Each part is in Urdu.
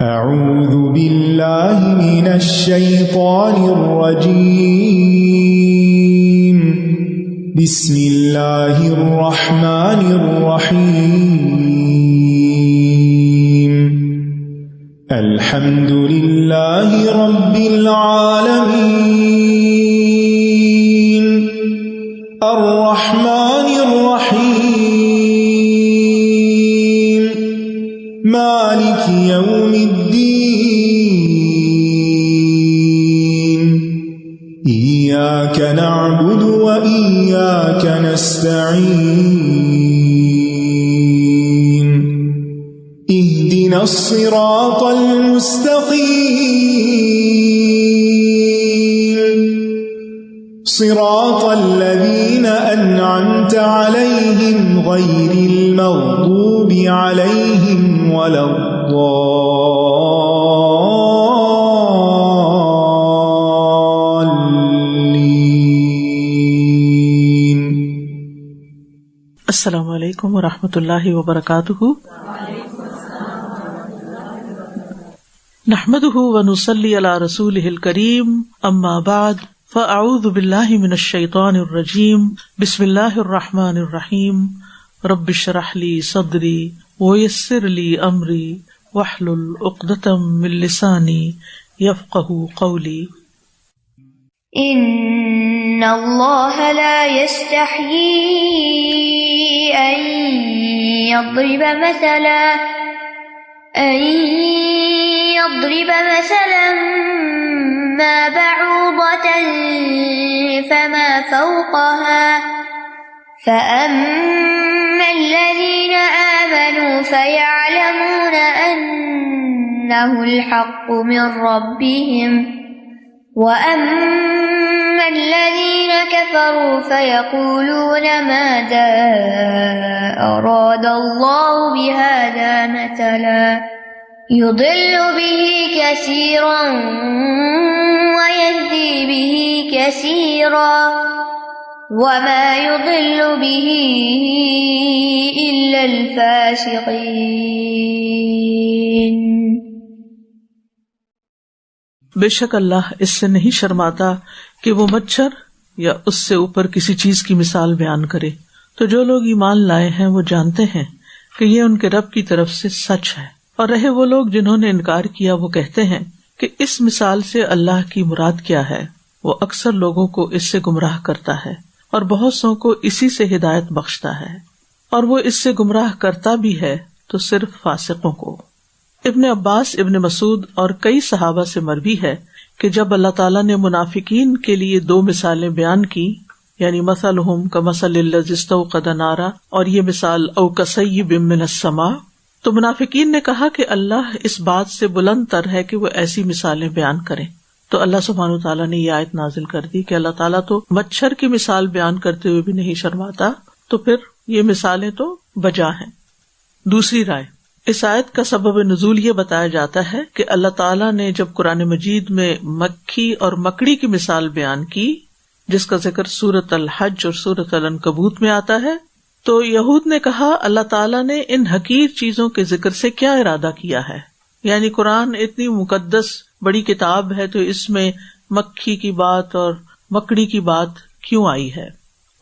اعوذ باللہ من الشیطان الرجیم بسم اللہ الرحمن الرحیم الحمد للہ رب العالمین الرحمن الرحیم مالک یوم الدین ایاک نعبد و ایاک نستعین اهدنا الصراط المستقیم صراط الذین انعمت علیہم غیر المغضوب علیہم ولا الضالین۔ السلام علیکم ورحمۃ اللہ وبرکاتہ۔ نحمده ونصلی علی رسولہ الکریم، اما بعد فاعوذ باللہ من الشیطان الرجیم، بسم اللہ الرحمن الرحیم، رب اشرح لی صدری ویسر لی امری واحلل عقدۃ من لسانی یفقہوا قولی۔ ان اللہ لا یستحیی ان یضرب مثلا ما بعوضة فما فوقها فأما الذين آمنوا فيعلمون أنه الحق من ربهم وأما الذين كفروا فيقولون ماذا أراد الله بهذا مثلا يضل به كثيرا ويهدي به كثيرا وما يضل به إلا الفاسقين۔ بے شک اللہ اس سے نہیں شرماتا کہ وہ مچھر یا اس سے اوپر کسی چیز کی مثال بیان کرے، تو جو لوگ ایمان لائے ہیں وہ جانتے ہیں کہ یہ ان کے رب کی طرف سے سچ ہے، اور رہے وہ لوگ جنہوں نے انکار کیا وہ کہتے ہیں کہ اس مثال سے اللہ کی مراد کیا ہے۔ وہ اکثر لوگوں کو اس سے گمراہ کرتا ہے اور بہت سو کو اسی سے ہدایت بخشتا ہے، اور وہ اس سے گمراہ کرتا بھی ہے تو صرف فاسقوں کو۔ ابن عباس، ابن مسعود اور کئی صحابہ سے مروی ہے کہ جب اللہ تعالیٰ نے منافقین کے لیے دو مثالیں بیان کی، یعنی مثلہم کمثل الذی استوقد نارا اور یہ مثال او کصیب من السماء، تو منافقین نے کہا کہ اللہ اس بات سے بلند تر ہے کہ وہ ایسی مثالیں بیان کریں، تو اللہ سبحانہ وتعالیٰ نے یہ آیت نازل کر دی کہ اللہ تعالیٰ تو مچھر کی مثال بیان کرتے ہوئے بھی نہیں شرماتا، تو پھر یہ مثالیں تو بجا ہیں۔ دوسری رائے، اس آیت کا سبب نزول یہ بتایا جاتا ہے کہ اللہ تعالیٰ نے جب قرآن مجید میں مکھی اور مکڑی کی مثال بیان کی، جس کا ذکر سورۃ الحج اور سورۃ العنکبوت میں آتا ہے، تو یہود نے کہا اللہ تعالیٰ نے ان حقیر چیزوں کے ذکر سے کیا ارادہ کیا ہے، یعنی قرآن اتنی مقدس بڑی کتاب ہے تو اس میں مکھی کی بات اور مکڑی کی بات کیوں آئی ہے؟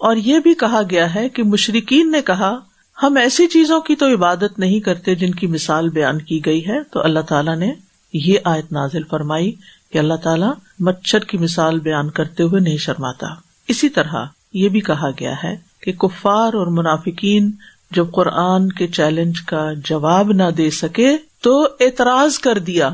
اور یہ بھی کہا گیا ہے کہ مشرکین نے کہا ہم ایسی چیزوں کی تو عبادت نہیں کرتے جن کی مثال بیان کی گئی ہے، تو اللہ تعالیٰ نے یہ آیت نازل فرمائی کہ اللہ تعالیٰ مچھر کی مثال بیان کرتے ہوئے نہیں شرماتا۔ اسی طرح یہ بھی کہا گیا ہے کہ کفار اور منافقین جب قرآن کے چیلنج کا جواب نہ دے سکے تو اعتراض کر دیا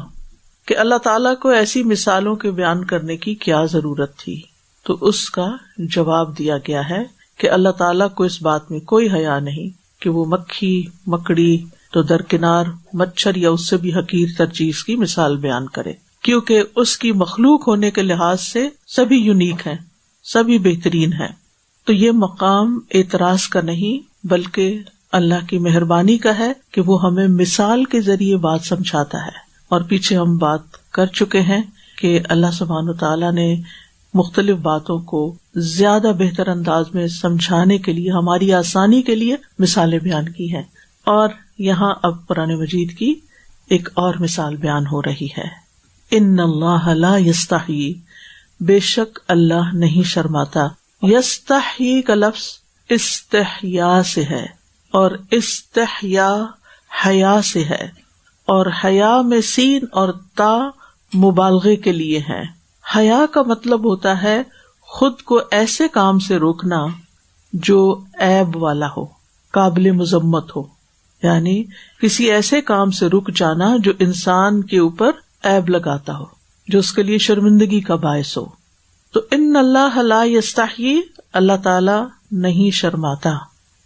کہ اللہ تعالیٰ کو ایسی مثالوں کے بیان کرنے کی کیا ضرورت تھی، تو اس کا جواب دیا گیا ہے کہ اللہ تعالیٰ کو اس بات میں کوئی حیا نہیں کہ وہ مکھی مکڑی تو درکنار مچھر یا اس سے بھی حقیر تر چیز کی مثال بیان کرے، کیونکہ اس کی مخلوق ہونے کے لحاظ سے سبھی یونیک ہیں، سبھی بہترین ہیں۔ تو یہ مقام اعتراض کا نہیں بلکہ اللہ کی مہربانی کا ہے کہ وہ ہمیں مثال کے ذریعے بات سمجھاتا ہے، اور پیچھے ہم بات کر چکے ہیں کہ اللہ سبحانہ وتعالیٰ نے مختلف باتوں کو زیادہ بہتر انداز میں سمجھانے کے لیے، ہماری آسانی کے لیے مثالیں بیان کی ہیں، اور یہاں اب قرآن مجید کی ایک اور مثال بیان ہو رہی ہے. ان اللہ لا یستحیی، بے شک اللہ نہیں شرماتا. یستحیی کا لفظ استحیا سے ہے، اور استحیا حیا سے ہے، اور حیا میں سین اور تا مبالغے کے لیے ہے. حیا کا مطلب ہوتا ہے خود کو ایسے کام سے روکنا جو عیب والا ہو، قابل مذمت ہو، یعنی کسی ایسے کام سے رک جانا جو انسان کے اوپر عیب لگاتا ہو، جو اس کے لیے شرمندگی کا باعث ہو. تو ان اللہ لا یستحیی، اللہ تعالی نہیں شرماتا.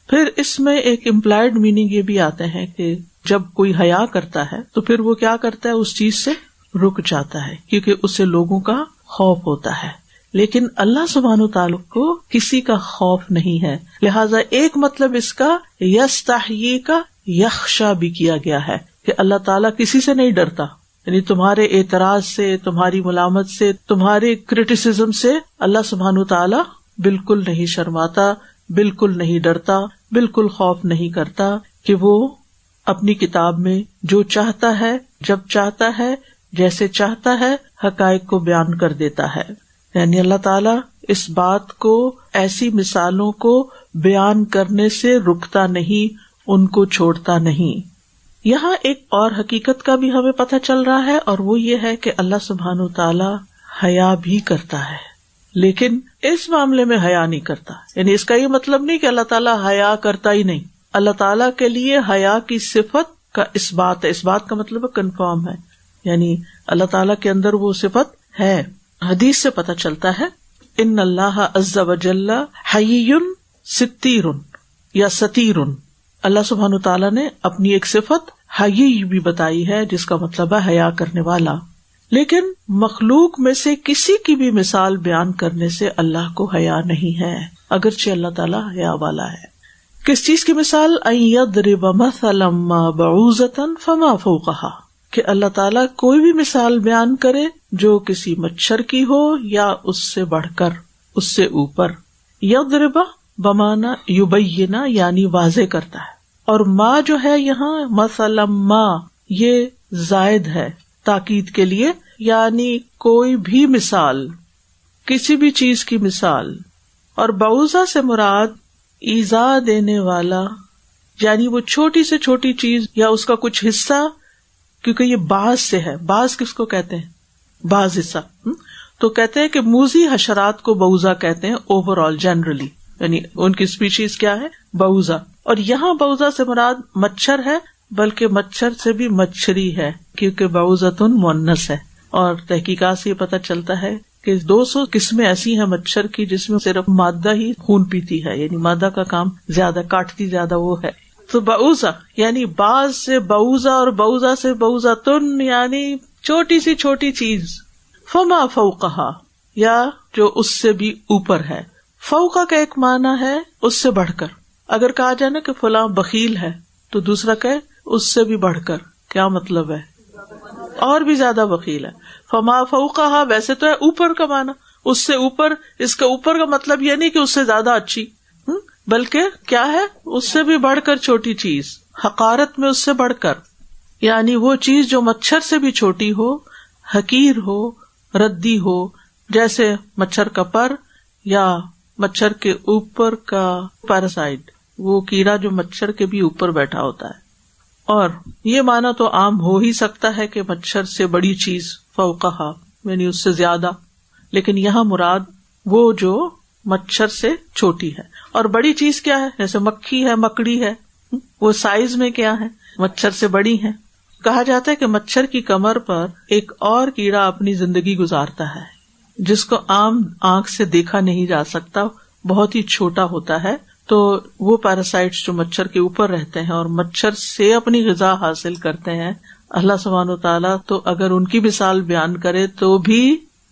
پھر اس میں ایک امپلائڈ میننگ یہ بھی آتے ہیں کہ جب کوئی حیا کرتا ہے تو پھر وہ کیا کرتا ہے، اس چیز سے رک جاتا ہے کیونکہ اسے لوگوں کا خوف ہوتا ہے. لیکن اللہ سبحانہ وتعالی کو کسی کا خوف نہیں ہے، لہٰذا ایک مطلب اس کا یستحیی کا یخشا بھی کیا گیا ہے کہ اللہ تعالیٰ کسی سے نہیں ڈرتا. یعنی تمہارے اعتراض سے، تمہاری ملامت سے، تمہارے کرٹیسزم سے اللہ سبحانہ وتعالی بالکل نہیں شرماتا، بالکل نہیں ڈرتا، بالکل خوف نہیں کرتا کہ وہ اپنی کتاب میں جو چاہتا ہے، جب چاہتا ہے، جیسے چاہتا ہے، حقائق کو بیان کر دیتا ہے. یعنی اللہ تعالیٰ اس بات کو، ایسی مثالوں کو بیان کرنے سے رکتا نہیں، ان کو چھوڑتا نہیں. یہاں ایک اور حقیقت کا بھی ہمیں پتہ چل رہا ہے، اور وہ یہ ہے کہ اللہ سبحانہ وتعالی حیا بھی کرتا ہے، لیکن اس معاملے میں حیا نہیں کرتا. یعنی اس کا یہ مطلب نہیں کہ اللہ تعالیٰ حیا کرتا ہی نہیں. اللہ تعالیٰ کے لیے حیا کی صفت کا اس بات ہے. اس بات کا مطلب کنفرم ہے، یعنی اللہ تعالیٰ کے اندر وہ صفت ہے. حدیث سے پتہ چلتا ہے ان اللہ عز وجل حیی ستیر یا ستیر. اللہ سبحانہ تعالیٰ نے اپنی ایک صفت حیی بھی بتائی ہے جس کا مطلب ہے حیا کرنے والا. لیکن مخلوق میں سے کسی کی بھی مثال بیان کرنے سے اللہ کو حیا نہیں ہے، اگرچہ اللہ تعالیٰ حیا والا ہے. کس چیز کی مثال؟ ان یضرب مثلا ما بعوضۃ فما فوقها، کہ اللہ تعالیٰ کوئی بھی مثال بیان کرے جو کسی مچھر کی ہو یا اس سے بڑھ کر، اس سے اوپر. یضرب بمانا یبینا، یعنی واضح کرتا ہے. اور ما جو ہے یہاں مثلا ما، یہ زائد ہے تاکید کے لیے، یعنی کوئی بھی مثال، کسی بھی چیز کی مثال. اور بعوضہ سے مراد ایذا دینے والا، یعنی وہ چھوٹی سے چھوٹی چیز یا اس کا کچھ حصہ، کیونکہ یہ باز سے ہے. باز کس کو کہتے ہیں؟ باز حصہ. تو کہتے ہیں کہ موذی حشرات کو بعوضہ کہتے ہیں اوور آل جنرلی، یعنی ان کی اسپیشیز کیا ہے؟ بعوضہ. اور یہاں بعوضہ سے مراد مچھر ہے، بلکہ مچھر سے بھی مچھری ہے کیونکہ بعوضۃ مؤنث ہے. اور تحقیقات سے یہ پتہ چلتا ہے کہ 200 قسمیں ایسی ہیں مچھر کی جس میں صرف مادہ ہی خون پیتی ہے، یعنی مادہ کا کام زیادہ، کاٹتی زیادہ وہ ہے. تو بعوضہ یعنی باز سے بعوضہ، اور بعوضہ سے بعوضۃن یعنی چھوٹی سی چھوٹی چیز. فما فوقہا، یا جو اس سے بھی اوپر ہے. فوقہ کا ایک معنی ہے اس سے بڑھ کر. اگر کہا جائے نا کہ فلاں بخیل ہے تو دوسرا کہے اس سے بھی بڑھ کر. کیا مطلب ہے؟ اور بھی زیادہ بخیل ہے. فما فوقہا ویسے تو ہے اوپر کا معنی، اس سے اوپر. اس کا اوپر کا مطلب یہ نہیں کہ اس سے زیادہ اچھی، بلکہ کیا ہے؟ اس سے بھی بڑھ کر چھوٹی چیز، حقارت میں اس سے بڑھ کر. یعنی وہ چیز جو مچھر سے بھی چھوٹی ہو، حقیر ہو، ردی ہو، جیسے مچھر کا پر یا مچھر کے اوپر کا پیراسائٹ، وہ کیڑا جو مچھر کے بھی اوپر بیٹھا ہوتا ہے. اور یہ معنی تو عام ہو ہی سکتا ہے کہ مچھر سے بڑی چیز فوقہا، یعنی اس سے زیادہ. لیکن یہاں مراد وہ جو مچھر سے چھوٹی ہے. اور بڑی چیز کیا ہے؟ جیسے مکھی ہے، مکڑی ہے، وہ سائز میں کیا ہے؟ مچھر سے بڑی ہے. کہا جاتا ہے کہ مچھر کی کمر پر ایک اور کیڑا اپنی زندگی گزارتا ہے جس کو عام آنکھ سے دیکھا نہیں جا سکتا، بہت ہی چھوٹا ہوتا ہے. تو وہ پیراسائٹس جو مچھر کے اوپر رہتے ہیں اور مچھر سے اپنی غذا حاصل کرتے ہیں، اللہ سبحانہ وتعالیٰ تو اگر ان کی مثال بیان کرے تو بھی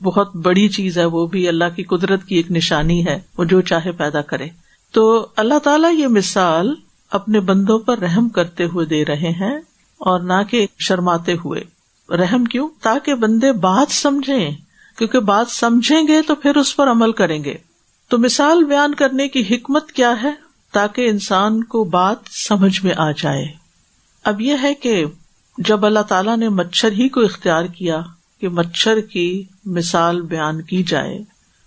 بہت بڑی چیز ہے. وہ بھی اللہ کی قدرت کی ایک نشانی ہے، وہ جو چاہے پیدا کرے. تو اللہ تعالیٰ یہ مثال اپنے بندوں پر رحم کرتے ہوئے دے رہے ہیں اور نہ کہ شرماتے ہوئے. رحم کیوں؟ تاکہ بندے بات سمجھیں، کیونکہ بات سمجھیں گے تو پھر اس پر عمل کریں گے. تو مثال بیان کرنے کی حکمت کیا ہے؟ تاکہ انسان کو بات سمجھ میں آ جائے. اب یہ ہے کہ جب اللہ تعالیٰ نے مچھر ہی کو اختیار کیا کہ مچھر کی مثال بیان کی جائے،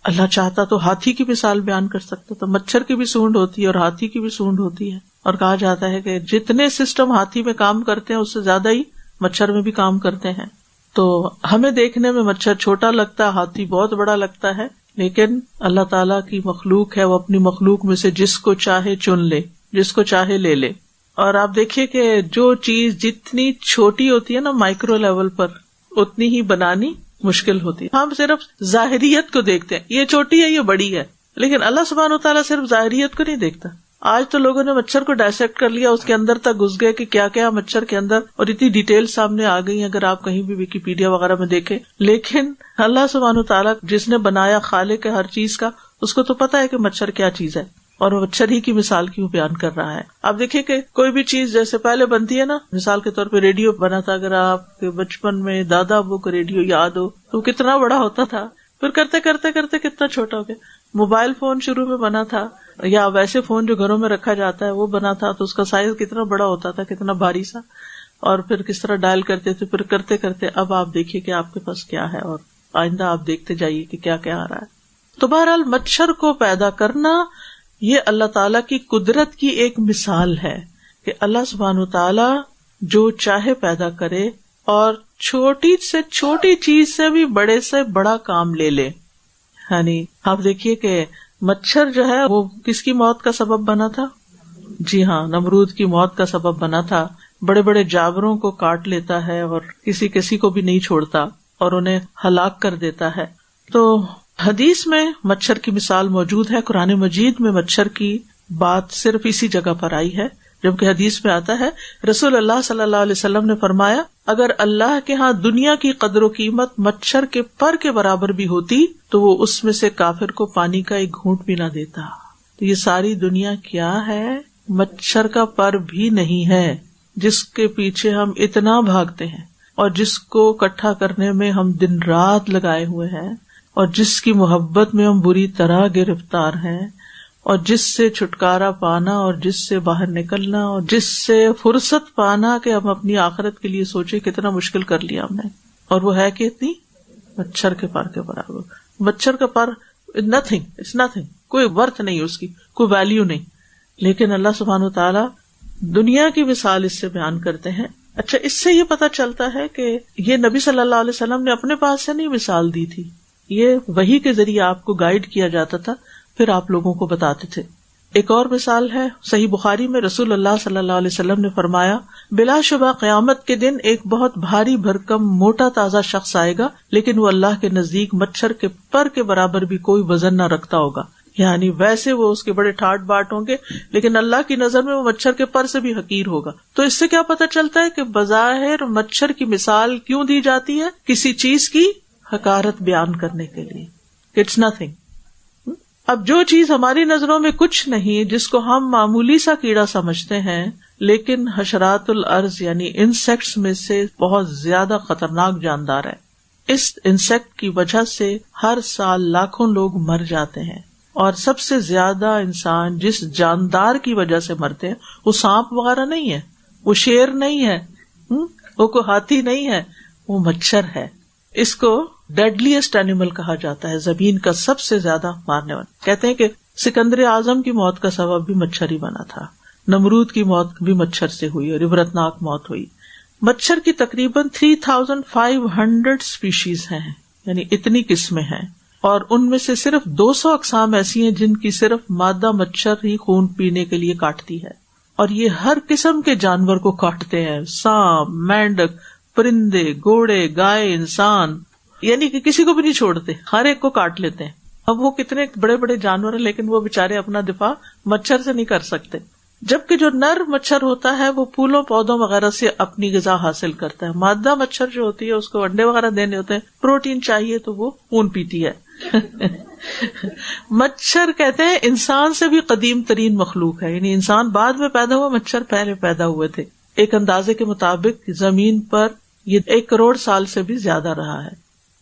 اللہ چاہتا تو ہاتھی کی مثال بیان کر سکتا تھا. مچھر کی بھی سونڈ ہوتی ہے اور ہاتھی کی بھی سونڈ ہوتی ہے، اور کہا جاتا ہے کہ جتنے سسٹم ہاتھی میں کام کرتے ہیں اس سے زیادہ ہی مچھر میں بھی کام کرتے ہیں. تو ہمیں دیکھنے میں مچھر چھوٹا لگتا ہے، ہاتھی بہت بڑا لگتا ہے، لیکن اللہ تعالیٰ کی مخلوق ہے، وہ اپنی مخلوق میں سے جس کو چاہے چن لے، جس کو چاہے لے لے. اور آپ دیکھیے کہ جو چیز جتنی چھوٹی ہوتی ہے نا مائکرو لیول پر، اتنی ہی بنانی مشکل ہوتی ہے. ہم صرف ظاہریت کو دیکھتے ہیں، یہ چھوٹی ہے یہ بڑی ہے، لیکن اللہ سبحانہ وتعالیٰ صرف ظاہریت کو نہیں دیکھتا. آج تو لوگوں نے مچھر کو ڈائسیکٹ کر لیا، اس کے اندر تک گھس گئے کہ کیا کیا مچھر کے اندر، اور اتنی ڈیٹیل سامنے آ گئی اگر آپ کہیں بھی ویکیپیڈیا وغیرہ میں دیکھیں. لیکن اللہ سبحانہ وتعالیٰ جس نے بنایا، خالق ہے ہر چیز کا، اس کو تو پتا ہے کہ مچھر کیا چیز ہے، اور وہ مچھر ہی کی مثال کیوں بیان کر رہا ہے. آپ دیکھیں کہ کوئی بھی چیز جیسے پہلے بنتی ہے نا، مثال کے طور پہ ریڈیو بنا تھا، اگر آپ کے بچپن میں دادا ابو کو ریڈیو یاد ہو تو کتنا بڑا ہوتا تھا، پھر کرتے کرتے کرتے کتنا چھوٹا ہو گیا. موبائل فون شروع میں بنا تھا، یا ویسے فون جو گھروں میں رکھا جاتا ہے وہ بنا تھا، تو اس کا سائز کتنا بڑا ہوتا تھا، کتنا بھاری سا، اور پھر کس طرح ڈائل کرتے تھے. پھر کرتے کرتے اب آپ دیکھیے کہ آپ کے پاس کیا ہے، اور آئندہ آپ دیکھتے جائیے کہ کیا کیا آ رہا ہے. تو بہرحال مچھر کو پیدا کرنا یہ اللہ تعالیٰ کی قدرت کی ایک مثال ہے کہ اللہ سبحانہ وتعالیٰ جو چاہے پیدا کرے، اور چھوٹی سے چھوٹی چیز سے بھی بڑے سے بڑا کام لے لے. یعنی آپ دیکھیے کہ مچھر جو ہے وہ کس کی موت کا سبب بنا تھا؟ جی ہاں، نمرود کی موت کا سبب بنا تھا. بڑے بڑے جابروں کو کاٹ لیتا ہے اور کسی کو بھی نہیں چھوڑتا اور انہیں ہلاک کر دیتا ہے. تو حدیث میں مچھر کی مثال موجود ہے، قرآن مجید میں مچھر کی بات صرف اسی جگہ پر آئی ہے، جبکہ حدیث میں آتا ہے رسول اللہ صلی اللہ علیہ وسلم نے فرمایا اگر اللہ کے ہاں دنیا کی قدر و قیمت مچھر کے پر کے برابر بھی ہوتی تو وہ اس میں سے کافر کو پانی کا ایک گھونٹ بھی نہ دیتا. تو یہ ساری دنیا کیا ہے؟ مچھر کا پر بھی نہیں ہے، جس کے پیچھے ہم اتنا بھاگتے ہیں اور جس کو اکٹھا کرنے میں ہم دن رات لگائے ہوئے ہیں، اور جس کی محبت میں ہم بری طرح گرفتار ہیں، اور جس سے چھٹکارا پانا اور جس سے باہر نکلنا اور جس سے فرصت پانا کہ ہم اپنی آخرت کے لیے سوچے کتنا مشکل کر لیا ہم نے. اور وہ ہے کہ اتنی مچھر کے پر کے برابر. مچھر کا پر نتھنگ، اٹس نتھنگ، کوئی ورتھ نہیں، اس کی کوئی ویلیو نہیں. لیکن اللہ سبحانہ وتعالیٰ دنیا کی مثال اس سے بیان کرتے ہیں. اچھا، اس سے یہ پتہ چلتا ہے کہ یہ نبی صلی اللہ علیہ وسلم نے اپنے پاس سے نہیں مثال دی تھی، یہ وحی کے ذریعے آپ کو گائیڈ کیا جاتا تھا، پھر آپ لوگوں کو بتاتے تھے. ایک اور مثال ہے صحیح بخاری میں، رسول اللہ صلی اللہ علیہ وسلم نے فرمایا بلا شبہ قیامت کے دن ایک بہت بھاری بھرکم موٹا تازہ شخص آئے گا، لیکن وہ اللہ کے نزدیک مچھر کے پر کے برابر بھی کوئی وزن نہ رکھتا ہوگا. یعنی ویسے وہ اس کے بڑے ٹھاٹ باٹ ہوں گے، لیکن اللہ کی نظر میں وہ مچھر کے پر سے بھی حقیر ہوگا. تو اس سے کیا پتہ چلتا ہے کہ بظاہر مچھر کی مثال کیوں دی جاتی ہے؟ کسی چیز کی حقارت بیان کرنے کے لیے. It's nothing. اب جو چیز ہماری نظروں میں کچھ نہیں، جس کو ہم معمولی سا کیڑا سمجھتے ہیں، لیکن حشرات الارض یعنی انسیکٹس میں سے بہت زیادہ خطرناک جاندار ہے. اس انسیکٹ کی وجہ سے ہر سال لاکھوں لوگ مر جاتے ہیں، اور سب سے زیادہ انسان جس جاندار کی وجہ سے مرتے ہیں وہ سانپ وغیرہ نہیں ہے، وہ شیر نہیں ہے، وہ کوئی ہاتھی نہیں ہے، وہ مچھر ہے. اس کو ڈیڈلیسٹ اینیمل کہا جاتا ہے، زمین کا سب سے زیادہ مارنے والا. کہتے ہیں کہ سکندر اعظم کی موت کا سبب بھی مچھر ہی بنا تھا، نمرود کی موت بھی مچھر سے ہوئی اور عبرتناک موت ہوئی. مچھر کی تقریباً 3500 اسپیشیز ہیں، یعنی اتنی قسمیں ہیں، اور ان میں سے صرف 200 اقسام ایسی ہیں جن کی صرف مادہ مچھر ہی خون پینے کے لیے کاٹتی ہے. اور یہ ہر قسم کے جانور کو کاٹتے ہیں، سانپ، مینڈک، پرندے، گھوڑے، گائے، انسان، یعنی کہ کسی کو بھی نہیں چھوڑتے، ہر ایک کو کاٹ لیتے ہیں. اب وہ کتنے بڑے بڑے جانور ہیں، لیکن وہ بےچارے اپنا دفاع مچھر سے نہیں کر سکتے. جبکہ جو نر مچھر ہوتا ہے وہ پھولوں پودوں وغیرہ سے اپنی غذا حاصل کرتا ہے. مادہ مچھر جو ہوتی ہے اس کو انڈے وغیرہ دینے ہوتے ہیں، پروٹین چاہیے تو وہ خون پیتی ہے. مچھر کہتے ہیں انسان سے بھی قدیم ترین مخلوق ہے، یعنی انسان بعد میں پیدا ہوا، مچھر پہلے پیدا ہوئے تھے. ایک اندازے کے مطابق زمین پر یہ 1 کروڑ سال سے بھی زیادہ رہا ہے.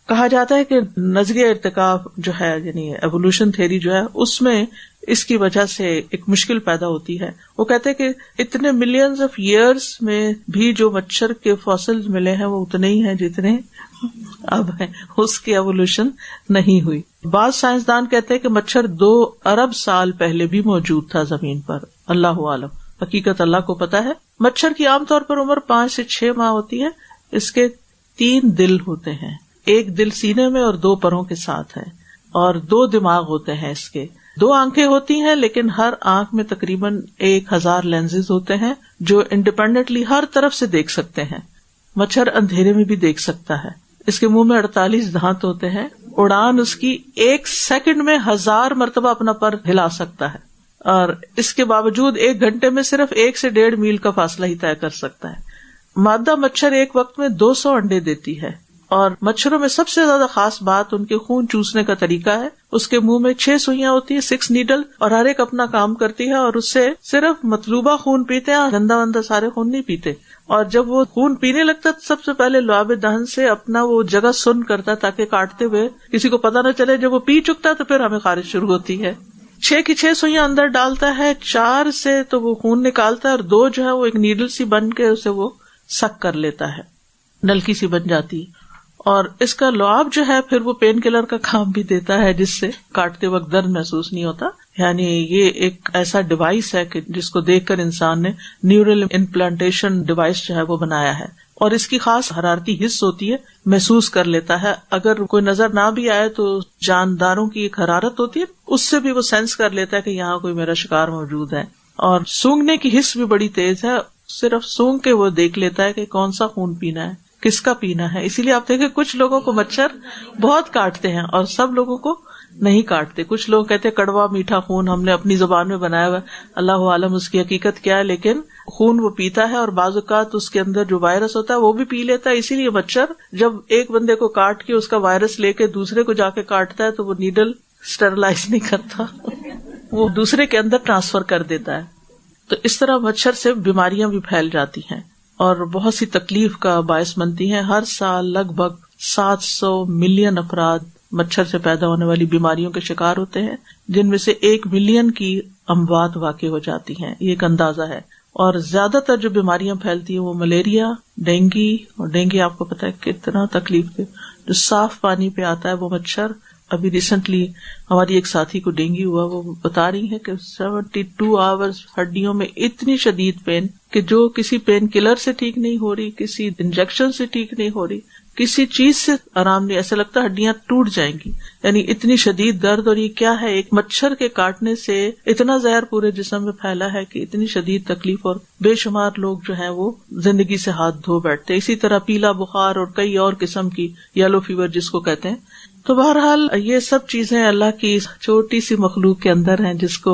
کہا جاتا ہے کہ نظریہ ارتقاء جو ہے، یعنی ایوولوشن تھیوری جو ہے، اس میں اس کی وجہ سے ایک مشکل پیدا ہوتی ہے. وہ کہتے ہیں کہ اتنے ملینز آف ایئرس میں بھی جو مچھر کے فاسلز ملے ہیں وہ اتنے ہی ہیں جتنے اب ہیں, اس کی ایوولوشن نہیں ہوئی. بعض سائنسدان کہتے ہیں کہ مچھر 2 ارب سال پہلے بھی موجود تھا زمین پر. اللہ عالم, حقیقت اللہ کو پتا ہے. مچھر کی عام طور پر عمر 5 سے 6 ماہ ہوتی ہے. اس کے 3 دل ہوتے ہیں, ایک دل سینے میں اور 2 پروں کے ساتھ ہے, اور 2 دماغ ہوتے ہیں. اس کے 2 آنکھیں ہوتی ہیں, لیکن ہر آنکھ میں تقریباً 1000 لینزز ہوتے ہیں جو انڈیپینڈنٹلی ہر طرف سے دیکھ سکتے ہیں. مچھر اندھیرے میں بھی دیکھ سکتا ہے. اس کے منہ میں 48 دانت ہوتے ہیں. اڑان اس کی 1 سیکنڈ میں 1000 مرتبہ اپنا پر ہلا سکتا ہے, اور اس کے باوجود 1 گھنٹے میں صرف 1 سے 1.5 میل کا فاصلہ ہی طے کر سکتا ہے. مادہ مچھر ایک وقت میں 200 انڈے دیتی ہے, اور مچھروں میں سب سے زیادہ خاص بات ان کے خون چوسنے کا طریقہ ہے. اس کے منہ میں 6 سوئیاں ہوتی ہیں, 6 نیڈل, اور ہر ایک اپنا کام کرتی ہے, اور اس سے صرف مطلوبہ خون پیتے ہیں, گندا وندہ سارے خون نہیں پیتے. اور جب وہ خون پینے لگتا ہے سب سے پہلے لعاب دہن سے اپنا وہ جگہ سن کرتا ہے تاکہ کاٹتے ہوئے کسی کو پتہ نہ چلے. جب وہ پی چکتا ہے تو پھر ہمیں خارج شروع ہوتی ہے. 6 کی 6 سوئیاں اندر ڈالتا ہے, 4 سے تو وہ خون نکالتا ہے, اور 2 جو ہے وہ ایک نیڈل سی بن کے اسے وہ سک کر لیتا ہے, نلکی سی بن جاتی. اور اس کا لعاب جو ہے پھر وہ پین کلر کا کام بھی دیتا ہے, جس سے کاٹتے وقت درد محسوس نہیں ہوتا. یعنی یہ ایک ایسا ڈیوائس ہے کہ جس کو دیکھ کر انسان نے نیورل امپلانٹیشن ڈیوائس جو ہے وہ بنایا ہے, اور اس کی خاص حرارتی حس ہوتی ہے, محسوس کر لیتا ہے. اگر کوئی نظر نہ بھی آئے تو جانداروں کی ایک حرارت ہوتی ہے, اس سے بھی وہ سینس کر لیتا ہے کہ یہاں کوئی میرا شکار موجود ہے. اور سونگنے کی حس بھی بڑی تیز ہے, صرف سونگ کے وہ دیکھ لیتا ہے کہ کون سا خون پینا ہے, کس کا پینا ہے. اسی لیے آپ دیکھیں کچھ لوگوں کو مچھر بہت کاٹتے ہیں اور سب لوگوں کو نہیں کاٹتے. کچھ لوگ کہتے ہیں کڑوا میٹھا خون ہم نے اپنی زبان میں بنایا ہوا, اللہ عالم اس کی حقیقت کیا ہے, لیکن خون وہ پیتا ہے, اور بعض اوقات اس کے اندر جو وائرس ہوتا ہے وہ بھی پی لیتا ہے. اسی لیے مچھر جب ایک بندے کو کاٹ کے اس کا وائرس لے کے دوسرے کو جا کے کاٹتا ہے تو وہ نیڈل اسٹرلائز نہیں کرتا, وہ دوسرے کے اندر ٹرانسفر کر دیتا ہے. تو اس طرح مچھر سے بیماریاں بھی پھیل جاتی ہیں اور بہت سی تکلیف کا باعث بنتی ہیں. ہر سال لگ بھگ 700 ملین افراد مچھر سے پیدا ہونے والی بیماریوں کے شکار ہوتے ہیں, جن میں سے 1 ملین کی اموات واقع ہو جاتی ہیں. یہ ایک اندازہ ہے. اور زیادہ تر جو بیماریاں پھیلتی ہیں وہ ملیریا, ڈینگی, اور ڈینگی آپ کو پتا ہے کتنا تکلیف دے, جو صاف پانی پہ آتا ہے وہ مچھر. ابھی ریسنٹلی ہماری ایک ساتھی کو ڈینگی ہوا, وہ بتا رہی ہے کہ 72 آورز ہڈیوں میں اتنی شدید پین کہ جو کسی پین کلر سے ٹھیک نہیں ہو رہی, کسی انجیکشن سے ٹھیک نہیں ہو رہی, کسی چیز سے آرام نہیں, ایسا لگتا ہڈیاں ٹوٹ جائیں گی. یعنی اتنی شدید درد. اور یہ کیا ہے, ایک مچھر کے کاٹنے سے اتنا زہر پورے جسم میں پھیلا ہے کہ اتنی شدید تکلیف, اور بے شمار لوگ جو ہیں وہ زندگی سے ہاتھ دھو بیٹھتے. اسی طرح پیلا بخار اور کئی اور قسم کی یلو فیور جس کو کہتے ہیں. تو بہرحال یہ سب چیزیں اللہ کی چھوٹی سی مخلوق کے اندر ہیں جس کو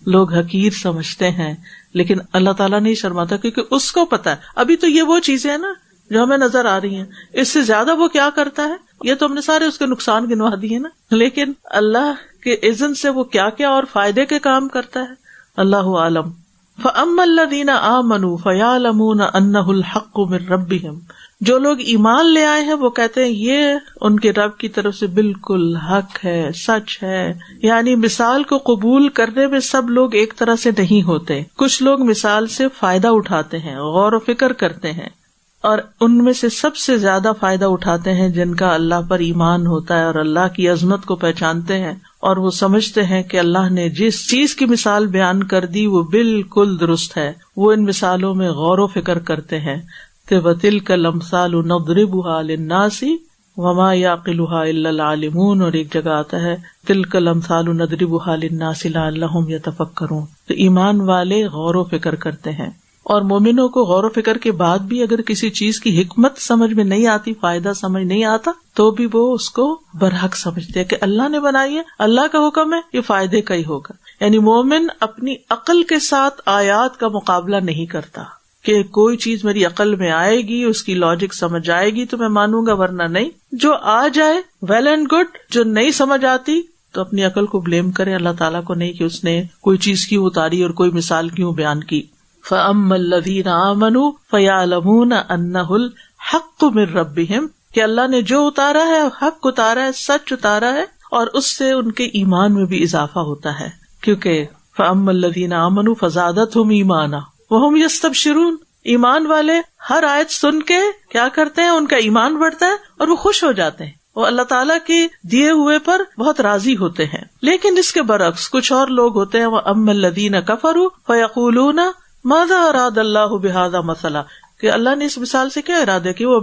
لوگ حقیر سمجھتے ہیں, لیکن اللہ تعالیٰ نہیں شرماتا کیونکہ اس کو پتا ہے. ابھی تو یہ وہ چیزیں ہیں نا جو ہمیں نظر آ رہی ہیں, اس سے زیادہ وہ کیا کرتا ہے یہ تو ہم نے سارے اس کے نقصان گنوا دیے نا, لیکن اللہ کے اذن سے وہ کیا کیا اور فائدے کے کام کرتا ہے اللہ عالم. فَأَمَّا الَّذِينَ آمَنُوا فَيَعْلَمُونَ أَنَّهُ الْحَقُّ مِن رَّبِّهِمْ, جو لوگ ایمان لے آئے ہیں وہ کہتے ہیں یہ ان کے رب کی طرف سے بالکل حق ہے, سچ ہے. یعنی مثال کو قبول کرنے میں سب لوگ ایک طرح سے نہیں ہوتے. کچھ لوگ مثال سے فائدہ اٹھاتے ہیں, غور و فکر کرتے ہیں, اور ان میں سے سب سے زیادہ فائدہ اٹھاتے ہیں جن کا اللہ پر ایمان ہوتا ہے اور اللہ کی عظمت کو پہچانتے ہیں, اور وہ سمجھتے ہیں کہ اللہ نے جس چیز کی مثال بیان کر دی وہ بالکل درست ہے. وہ ان مثالوں میں غور و فکر کرتے ہیں کہ وَتِلْكَ الْأَمْثَالُ نَضْرِبُهَا لِلنَّاسِ وَمَا يَعْقِلُهَا إِلَّا الْعَالِمُونَ, اور ایک جگہ آتا ہے تِلْكَ الْأَمْثَالُ نَضْرِبُهَا لِلنَّاسِ لَعَلَّهُمْ يَتَفَكَّرُونَ. تو ایمان والے غور و فکر کرتے ہیں, اور مومنوں کو غور و فکر کے بعد بھی اگر کسی چیز کی حکمت سمجھ میں نہیں آتی, فائدہ سمجھ نہیں آتا, تو بھی وہ اس کو برحق سمجھتے ہیں کہ اللہ نے بنائی ہے, اللہ کا حکم ہے, یہ فائدے کا ہی ہوگا. یعنی مومن اپنی عقل کے ساتھ آیات کا مقابلہ نہیں کرتا کہ کوئی چیز میری عقل میں آئے گی, اس کی لاجک سمجھ آئے گی تو میں مانوں گا, ورنہ نہیں. جو آ جائے ویل اینڈ گڈ, جو نہیں سمجھ آتی تو اپنی عقل کو بلیم کرے, اللہ تعالیٰ کو نہیں کہ اس نے کوئی چیز کیوں اتاری اور کوئی مثال کیوں بیان کی. فَأَمَّا الَّذِينَ آمَنُوا فَيَعْلَمُونَ أَنَّهُ الْحَقُّ مِن رَّبِّهِمْ, کہ اللہ نے جو اتارا ہے حق اتارا ہے, سچ اتارا ہے, اور اس سے ان کے ایمان میں بھی اضافہ ہوتا ہے کیونکہ فَأَمَّا الَّذِينَ آمَنُوا فَزَادَتْهُمْ إِيمَانًا وَهُمْ يَسْتَبْشِرُونَ. ایمان والے ہر آیت سن کے کیا کرتے ہیں, ان کا ایمان بڑھتا ہے اور وہ خوش ہو جاتے ہیں, وہ اللہ تعالیٰ کے دیے ہوئے پر بہت راضی ہوتے ہیں. لیکن اس کے برعکس کچھ اور لوگ ہوتے ہیں, وَأَمَّا الَّذِينَ كَفَرُوا فَيَقُولُونَ مَاذَا أَرَادَ اللَّهُ بِهَذَا مَثَلًا, کہ اللہ نے اس مثال سے کیا ارادہ کیا. وہ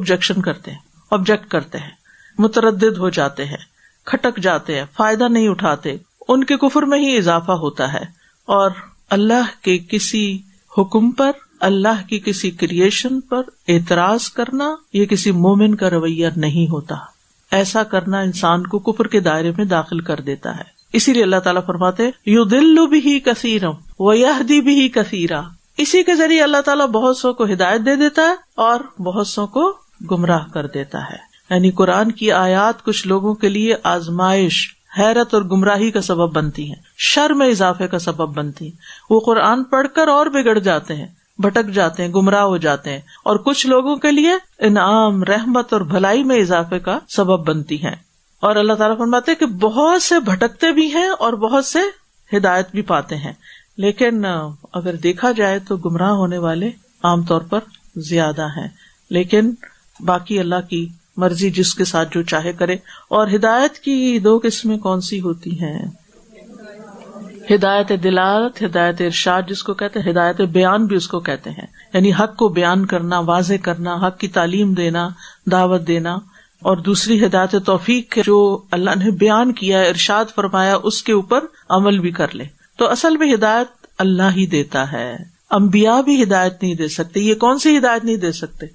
آبجیکٹ کرتے ہیں, متردد ہو جاتے ہیں, کھٹک جاتے ہیں, فائدہ نہیں اٹھاتے, ان کے کفر میں ہی اضافہ ہوتا ہے. اور اللہ کے کسی حکم پر, اللہ کی کسی کریشن پر اعتراض کرنا یہ کسی مومن کا رویہ نہیں ہوتا. ایسا کرنا انسان کو کفر کے دائرے میں داخل کر دیتا ہے. اسی لیے اللہ تعالیٰ فرماتے یضل بہ کثیرا ویہدی بہ کثیرا, اسی کے ذریعے اللہ تعالیٰ بہت سو کو ہدایت دے دیتا ہے اور بہت سو کو گمراہ کر دیتا ہے. یعنی قرآن کی آیات کچھ لوگوں کے لیے آزمائش, حیرت اور گمراہی کا سبب بنتی ہیں, شر میں اضافے کا سبب بنتی ہیں. وہ قرآن پڑھ کر اور بگڑ جاتے ہیں, بھٹک جاتے ہیں, گمراہ ہو جاتے ہیں, اور کچھ لوگوں کے لیے انعام, رحمت اور بھلائی میں اضافے کا سبب بنتی ہیں. اور اللہ تعالیٰ فرماتے ہیں کہ بہت سے بھٹکتے بھی ہیں اور بہت سے ہدایت بھی پاتے ہیں, لیکن اگر دیکھا جائے تو گمراہ ہونے والے عام طور پر زیادہ ہیں. لیکن باقی اللہ کی مرضی, جس کے ساتھ جو چاہے کرے. اور ہدایت کی دو قسمیں کون سی ہوتی ہیں؟ ہدایت دلالت, ہدایت ارشاد جس کو کہتے ہیں, ہدایت بیان بھی اس کو کہتے ہیں. یعنی حق کو بیان کرنا, واضح کرنا, حق کی تعلیم دینا, دعوت دینا. اور دوسری ہدایت توفیق, جو اللہ نے بیان کیا, ارشاد فرمایا, اس کے اوپر عمل بھی کر لے. تو اصل میں ہدایت اللہ ہی دیتا ہے, انبیاء بھی ہدایت نہیں دے سکتے. یہ کون سی ہدایت نہیں دے سکتے؟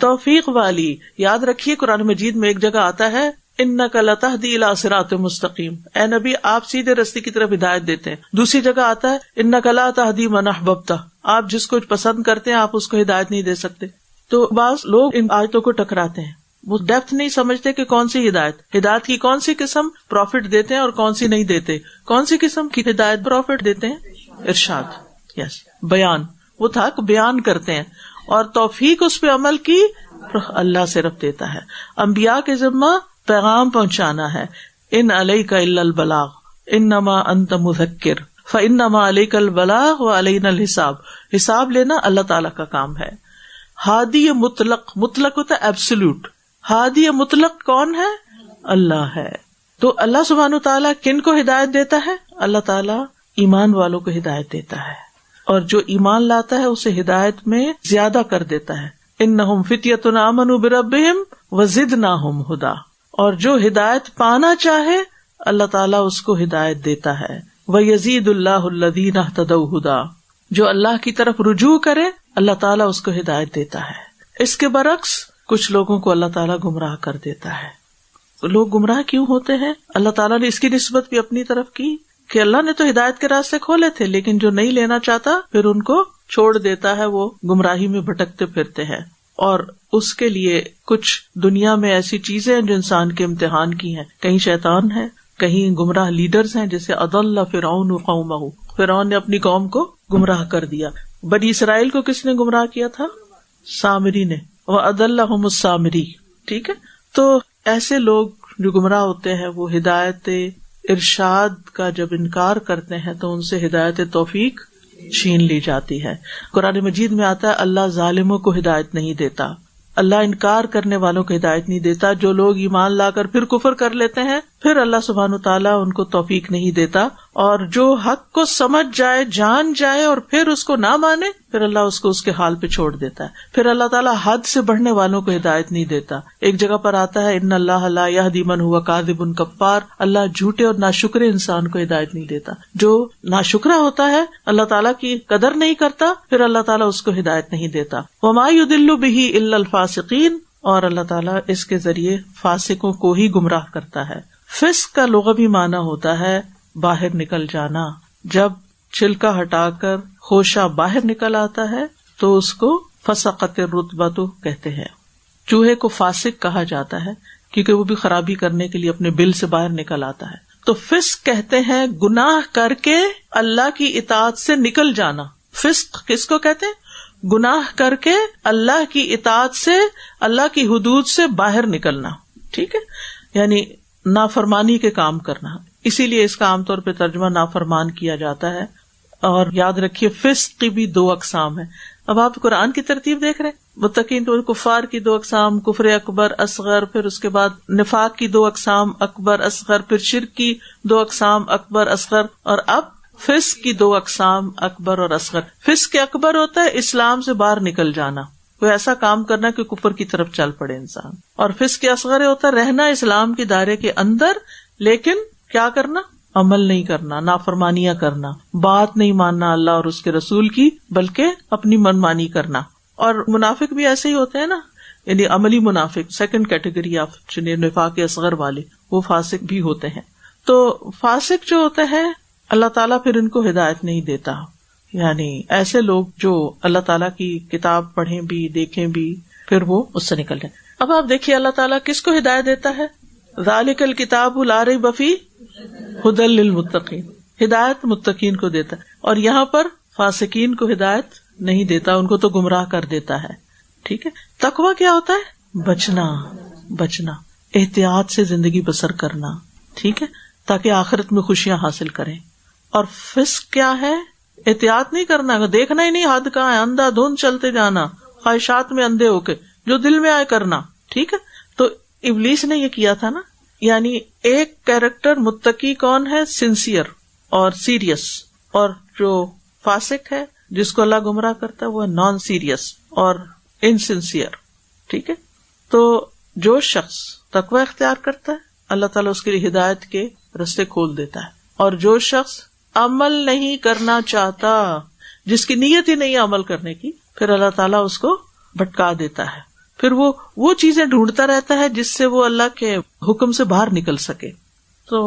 توفیق والی. یاد رکھیے قرآن مجید میں ایک جگہ آتا ہے انک لتہدی الی صراط مستقیم, اے نبی آپ سیدھے راستے کی طرف ہدایت دیتے ہیں. دوسری جگہ آتا ہے انک لا تہدی من احببت, آپ جس کو پسند کرتے ہیں آپ اس کو ہدایت نہیں دے سکتے. تو بعض لوگ ان آیتوں کو ٹکراتے ہیں, وہ ڈیپتھ نہیں سمجھتے کہ کون سی ہدایت کی کون سی قسم پروفٹ دیتے ہیں اور کون سی نہیں دیتے. کون سی قسم کی ہدایت پروفٹ دیتے ہیں؟ ارشاد, یس, بیان. وہ حق بیان کرتے ہیں, اور توفیق اس پہ عمل کی اللہ صرف دیتا ہے. انبیاء کے ذمہ پیغام پہنچانا ہے. ان علیک الا البلاغ انما انت مذکر فانما علیک البلاغ وعلینا الحساب. حساب لینا اللہ تعالیٰ کا کام ہے. ہادی مطلق, مطلق ہوتا ہے ایبسولوٹ. ہادی مطلق کون ہے؟ اللہ ہے. تو اللہ سبحانہ تعالیٰ کن کو ہدایت دیتا ہے؟ اللہ تعالیٰ ایمان والوں کو ہدایت دیتا ہے, اور جو ایمان لاتا ہے اسے ہدایت میں زیادہ کر دیتا ہے. انہم فتیۃ آمنوا بربہم وزدناہم ہدی. اور جو ہدایت پانا چاہے اللہ تعالیٰ اس کو ہدایت دیتا ہے. وَيَزِيدُ اللَّهُ الَّذِينَ اهْتَدَوْا هُدًى. جو اللہ کی طرف رجوع کرے اللہ تعالیٰ اس کو ہدایت دیتا ہے. اس کے برعکس کچھ لوگوں کو اللہ تعالیٰ گمراہ کر دیتا ہے. لوگ گمراہ کیوں ہوتے ہیں؟ اللہ تعالیٰ نے اس کی نسبت بھی اپنی طرف کی کہ اللہ نے تو ہدایت کے راستے کھولے تھے, لیکن جو نہیں لینا چاہتا پھر ان کو چھوڑ دیتا ہے, وہ گمراہی میں بھٹکتے پھرتے ہیں. اور اس کے لیے کچھ دنیا میں ایسی چیزیں ہیں جو انسان کے امتحان کی ہیں. کہیں شیطان ہے, کہیں گمراہ لیڈرز ہیں, جیسے اضل فرعون قومہ, فرعون نے اپنی قوم کو گمراہ کر دیا. بنی اسرائیل کو کس نے گمراہ کیا تھا؟ سامری نے. وَأَضَلَّهُمُ السَّامِرِي. ٹھیک ہے, تو ایسے لوگ جو گمراہ ہوتے ہیں وہ ہدایت ارشاد کا جب انکار کرتے ہیں تو ان سے ہدایت توفیق چھین لی جاتی ہے. قرآن مجید میں آتا ہے اللہ ظالموں کو ہدایت نہیں دیتا, اللہ انکار کرنے والوں کو ہدایت نہیں دیتا. جو لوگ ایمان لا کر پھر کفر کر لیتے ہیں پھر اللہ سبحانہ تعالیٰ ان کو توفیق نہیں دیتا. اور جو حق کو سمجھ جائے, جان جائے اور پھر اس کو نہ مانے پھر اللہ اس کو اس کے حال پہ چھوڑ دیتا ہے. پھر اللہ تعالیٰ حد سے بڑھنے والوں کو ہدایت نہیں دیتا. ایک جگہ پر آتا ہے ان اللہ لا یہدی من هو کاذب کفار, اللہ جھوٹے اور ناشکرے انسان کو ہدایت نہیں دیتا. جو ناشکرا ہوتا ہے اللہ تعالیٰ کی قدر نہیں کرتا پھر اللہ تعالیٰ اس کو ہدایت نہیں دیتا. وما يضل به الا الفاسقین, اور اللہ تعالیٰ اس کے ذریعے فاسقوں کو ہی گمراہ کرتا ہے. فسق کا لغوی معنی ہوتا ہے باہر نکل جانا. جب چھلکا ہٹا کر خوشہ باہر نکل آتا ہے تو اس کو فسقت الرتبۃ کہتے ہیں. چوہے کو فاسق کہا جاتا ہے کیونکہ وہ بھی خرابی کرنے کے لیے اپنے بل سے باہر نکل آتا ہے. تو فسق کہتے ہیں گناہ کر کے اللہ کی اطاعت سے نکل جانا. فسق کس کو کہتے ہیں؟ گناہ کر کے اللہ کی اطاعت سے, اللہ کی حدود سے باہر نکلنا. ٹھیک ہے, یعنی نافرمانی کے کام کرنا. اسی لیے اس کا عام طور پہ ترجمہ نافرمان کیا جاتا ہے. اور یاد رکھیے فسق کی بھی 2 اقسام ہیں. اب آپ قرآن کی ترتیب دیکھ رہے ہیں, متقین تو کفار کی 2 اقسام, کفر اکبر اصغر, پھر اس کے بعد نفاق کی 2 اقسام اکبر اصغر, پھر شرک کی 2 اقسام اکبر اصغر, اور اب فسق کی 2 اقسام اکبر اور اصغر. فسق اکبر ہوتا ہے اسلام سے باہر نکل جانا, کوئی ایسا کام کرنا کہ کفر کی طرف چل پڑے انسان. اور فسق اصغر ہوتا ہے رہنا اسلام کے دائرے کے اندر, لیکن کیا کرنا, عمل نہیں کرنا, نافرمانیاں کرنا, بات نہیں ماننا اللہ اور اس کے رسول کی, بلکہ اپنی منمانی کرنا. اور منافق بھی ایسے ہی ہوتے ہیں نا, یعنی عملی منافق, سیکنڈ کیٹیگری آف نفاق اصغر والے, وہ فاسق بھی ہوتے ہیں. تو فاسق جو ہوتے ہیں اللہ تعالیٰ پھر ان کو ہدایت نہیں دیتا, یعنی ایسے لوگ جو اللہ تعالیٰ کی کتاب پڑھیں بھی دیکھیں بھی پھر وہ اس سے نکل جائیں. اب آپ دیکھیے اللہ تعالیٰ کس کو ہدایت دیتا ہے, ذالک الکتاب لا ریب فیہ ھدی للمتقین, ہدایت متقین کو دیتا ہے. اور یہاں پر فاسقین کو ہدایت نہیں دیتا, ان کو تو گمراہ کر دیتا ہے. ٹھیک ہے, تقویٰ کیا ہوتا ہے, بچنا, احتیاط سے زندگی بسر کرنا, ٹھیک ہے, تاکہ آخرت میں خوشیاں حاصل کریں. اور فسق کیا ہے, احتیاط نہیں کرنا, دیکھنا ہی نہیں حد کہاں ہے, اندھا دھند چلتے جانا, خواہشات میں اندھے ہو کے جو دل میں آئے کرنا. ٹھیک ہے, تو ابلیس نے یہ کیا تھا نا, یعنی ایک کیریکٹر متقی کون ہے, سنسیئر اور سیریس, اور جو فاسق ہے جس کو اللہ گمراہ کرتا ہے وہ نان سیریس اور انسنسیئر. ٹھیک ہے, تو جو شخص تقوی اختیار کرتا ہے اللہ تعالیٰ اس کے لیے ہدایت کے رستے کھول دیتا ہے, اور جو شخص عمل نہیں کرنا چاہتا, جس کی نیت ہی نہیں ہے عمل کرنے کی, پھر اللہ تعالیٰ اس کو بھٹکا دیتا ہے. پھر وہ چیزیں ڈھونڈتا رہتا ہے جس سے وہ اللہ کے حکم سے باہر نکل سکے. تو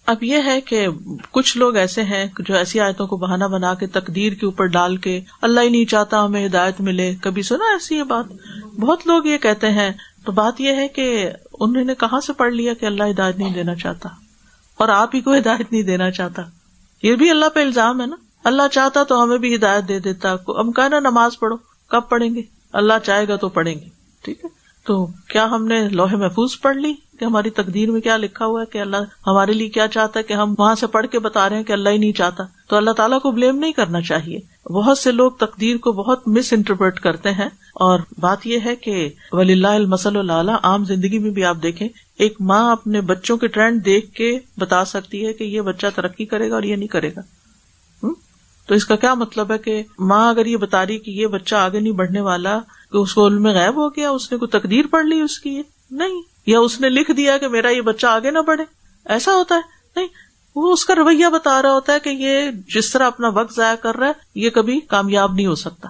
اب یہ ہے کہ کچھ لوگ ایسے ہیں جو ایسی آیتوں کو بہانہ بنا کے تقدیر کے اوپر ڈال کے اللہ ہی نہیں چاہتا ہمیں ہدایت ملے. کبھی سنا ایسی یہ بات, بہت لوگ یہ کہتے ہیں. تو بات یہ ہے کہ انہوں نے کہاں سے پڑھ لیا کہ اللہ ہدایت نہیں دینا چاہتا, اور آپ ہی کو ہدایت نہیں دینا چاہتا. یہ بھی اللہ پہ الزام ہے نا, اللہ چاہتا تو ہمیں بھی ہدایت دے دیتا. ہم کہنا نماز پڑھو, کب پڑھیں گے, اللہ چاہے گا تو پڑھیں گے. ٹھیک ہے, تو کیا ہم نے لوح محفوظ پڑھ لی کہ ہماری تقدیر میں کیا لکھا ہوا ہے کہ اللہ ہمارے لیے کیا چاہتا ہے, کہ ہم وہاں سے پڑھ کے بتا رہے ہیں کہ اللہ ہی نہیں چاہتا. تو اللہ تعالیٰ کو بلیم نہیں کرنا چاہیے. بہت سے لوگ تقدیر کو بہت مس انٹرپریٹ کرتے ہیں, اور بات یہ ہے کہ وللہ المثل الاعلیٰ. عام زندگی میں بھی آپ دیکھیں, ایک ماں اپنے بچوں کے ٹرینڈ دیکھ کے بتا سکتی ہے کہ یہ بچہ ترقی کرے گا اور یہ نہیں کرے گا. تو اس کا کیا مطلب ہے کہ ماں اگر یہ بتا رہی کہ یہ بچہ آگے نہیں بڑھنے والا, کہ اس کو علم میں غیب ہو گیا, اس نے کوئی تقدیر پڑھ لی اس کی, نہیں, یا اس نے لکھ دیا کہ میرا یہ بچہ آگے نہ بڑھے, ایسا ہوتا ہے نہیں. وہ اس کا رویہ بتا رہا ہوتا ہے کہ یہ جس طرح اپنا وقت ضائع کر رہا ہے یہ کبھی کامیاب نہیں ہو سکتا.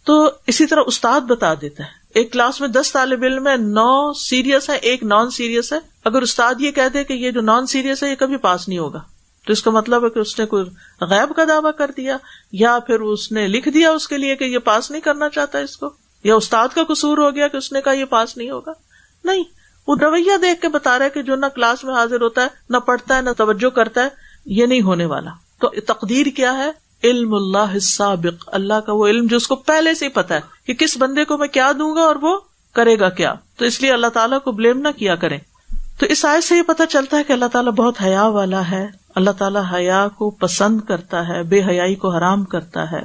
تو اسی طرح استاد بتا دیتا ہے, ایک کلاس میں 10 طالب علم ہے, 9 سیریس ہے, ایک نان سیریس ہے. اگر استاد یہ کہہ دے کہ یہ جو نان سیریس ہے یہ کبھی پاس نہیں ہوگا, تو اس کا مطلب ہے کہ اس نے کوئی غیب کا دعویٰ کر دیا, یا پھر اس نے لکھ دیا اس کے لیے کہ یہ پاس نہیں کرنا چاہتا اس کو, یا استاد کا قصور ہو گیا کہ اس نے کہا یہ پاس نہیں ہوگا. نہیں, وہ رویہ دیکھ کے بتا رہا ہے کہ جو نہ کلاس میں حاضر ہوتا ہے, نہ پڑھتا ہے, نہ توجہ کرتا ہے, یہ نہیں ہونے والا. تو تقدیر کیا ہے, علم اللہ السابق, اللہ کا وہ علم جو اس کو پہلے سے ہی پتا ہے کہ کس بندے کو میں کیا دوں گا اور وہ کرے گا کیا. تو اس لیے اللہ تعالیٰ کو بلیم نہ کیا کریں. تو اس آیت سے یہ پتہ چلتا ہے کہ اللہ تعالیٰ بہت حیا والا ہے. اللہ تعالیٰ حیا کو پسند کرتا ہے, بے حیائی کو حرام کرتا ہے.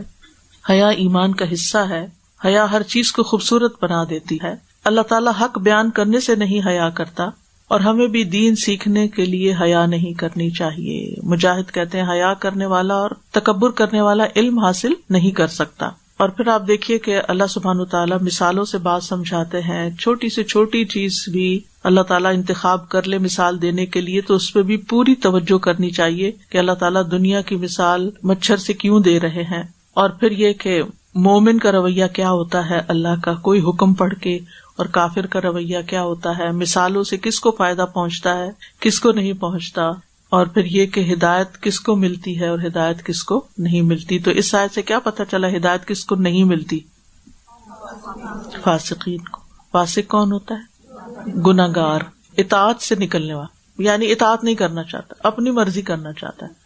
حیا ایمان کا حصہ ہے. حیا ہر چیز کو خوبصورت بنا دیتی ہے. اللہ تعالیٰ حق بیان کرنے سے نہیں حیا کرتا, اور ہمیں بھی دین سیکھنے کے لیے حیا نہیں کرنی چاہیے. مجاہد کہتے ہیں حیا کرنے والا اور تکبر کرنے والا علم حاصل نہیں کر سکتا. اور پھر آپ دیکھیے کہ اللہ سبحانہ وتعالیٰ مثالوں سے بات سمجھاتے ہیں. چھوٹی سے چھوٹی چیز بھی اللہ تعالیٰ انتخاب کر لے مثال دینے کے لیے, تو اس پہ بھی پوری توجہ کرنی چاہیے کہ اللہ تعالیٰ دنیا کی مثال مچھر سے کیوں دے رہے ہیں. اور پھر یہ کہ مومن کا رویہ کیا ہوتا ہے اللہ کا کوئی حکم پڑھ کے, اور کافر کا رویہ کیا ہوتا ہے, مثالوں سے کس کو فائدہ پہنچتا ہے کس کو نہیں پہنچتا, اور پھر یہ کہ ہدایت کس کو ملتی ہے اور ہدایت کس کو نہیں ملتی. تو اس آیت سے کیا پتہ چلا ہدایت کس کو نہیں ملتی, فاسقین کو. فاسق کون ہوتا ہے, گناہگار, اطاعت سے نکلنے والا, یعنی اطاعت نہیں کرنا چاہتا, اپنی مرضی کرنا چاہتا ہے.